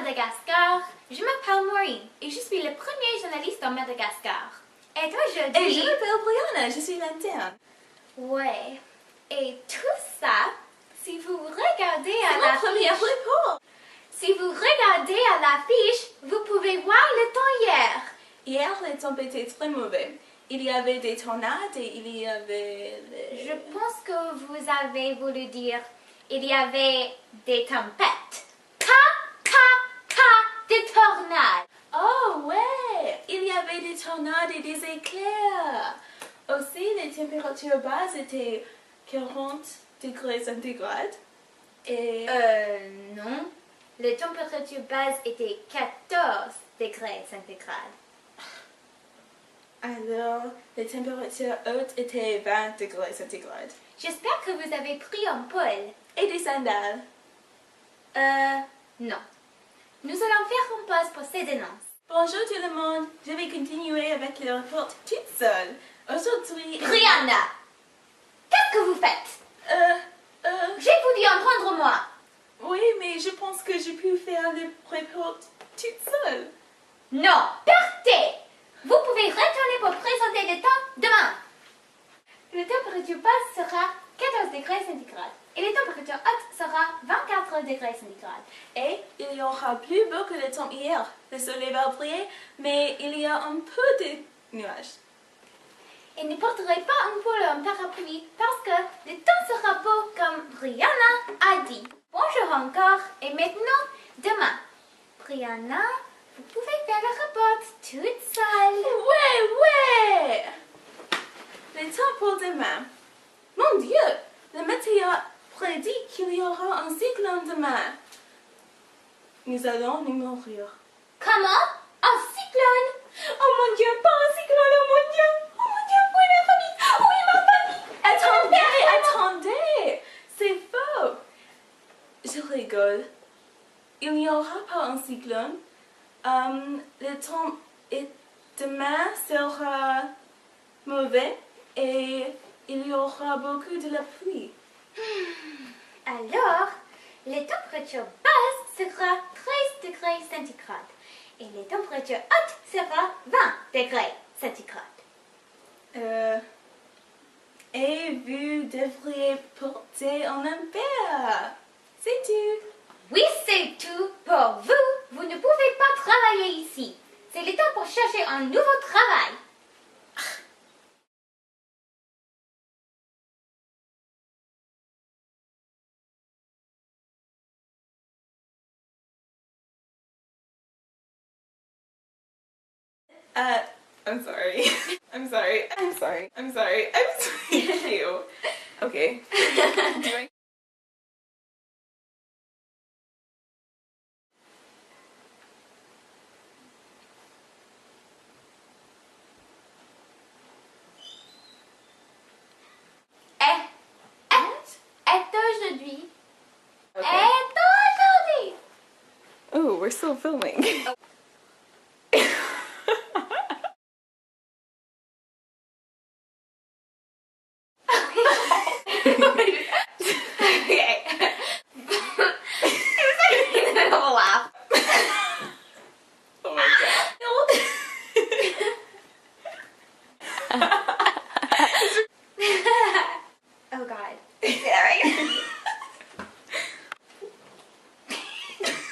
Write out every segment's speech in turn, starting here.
Madagascar. Je m'appelle Maureen et je suis le premier journaliste en Madagascar. Et aujourd'hui... Et je m'appelle Brianna, je suis l'interne. Ouais. Et tout ça, si vous regardez à la première report. Si vous regardez à l'affiche, vous pouvez voir le temps hier. Hier, le temps était très mauvais. Il y avait des tornades et il y avait... Je pense que vous avez voulu dire il y avait des tempêtes. Des tornades. Oh ouais, il y avait des tornades et des éclairs. Aussi, les températures basses étaient 40 degrés centigrades. Et... non. Les températures basses étaient 14 degrés centigrades. Alors, les températures hautes étaient 20 degrés centigrades. J'espère que vous avez pris un pull. Et des sandales. Non. Nous allons faire une pause pour ces annonces. Bonjour tout le monde, je vais continuer avec le report toute seule. Aujourd'hui... Brianna, qu'est-ce que vous faites? J'ai vous dit entendre moi. Oui, mais je pense que j'ai pu faire le report toute seule. Non, partez! Vous pouvez retourner pour présenter le temps demain. La température basse sera 14 degrés centigrades et la température haute sera 24 degrés centigrades. Et il y aura plus beau que le temps hier. Le soleil va briller, mais il y a un peu de nuages. Et ne porterez pas un pull ou un parapluie parce que le temps sera beau comme Brianna a dit. Bonjour encore et maintenant demain. Brianna, vous pouvez faire le report toute seule. Ouais! Le temps pour demain. Mon Dieu, le météo prédit qu'il y aura un cyclone demain. Nous allons nous mourir. Comment? Un cyclone? Oh mon Dieu, pas un cyclone, oh mon Dieu! Oh mon Dieu, où est ma famille? Où est ma famille? Attendez! C'est faux! Je rigole. Il n'y aura pas un cyclone. Le temps demain sera mauvais et il y aura beaucoup de la pluie. Alors, la température basse sera 13 degrés centigrades et la température haute sera 20 degrés centigrades. Et vous devriez porter un impair. C'est tout. Oui, c'est tout pour vous. Vous ne pouvez pas travailler ici. C'est le temps pour chercher un nouveau travail. I'm sorry. I'm sorry. I'm sorry. I'm sorry. I'm sorry. Ew. Okay. Doing. Aujourd'hui. Okay. Aujourd'hui. Oh, we're still filming. Okay. It was like a little laugh. Oh my god. Oh god.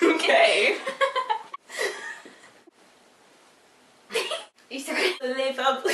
Okay. You sorry? Live up.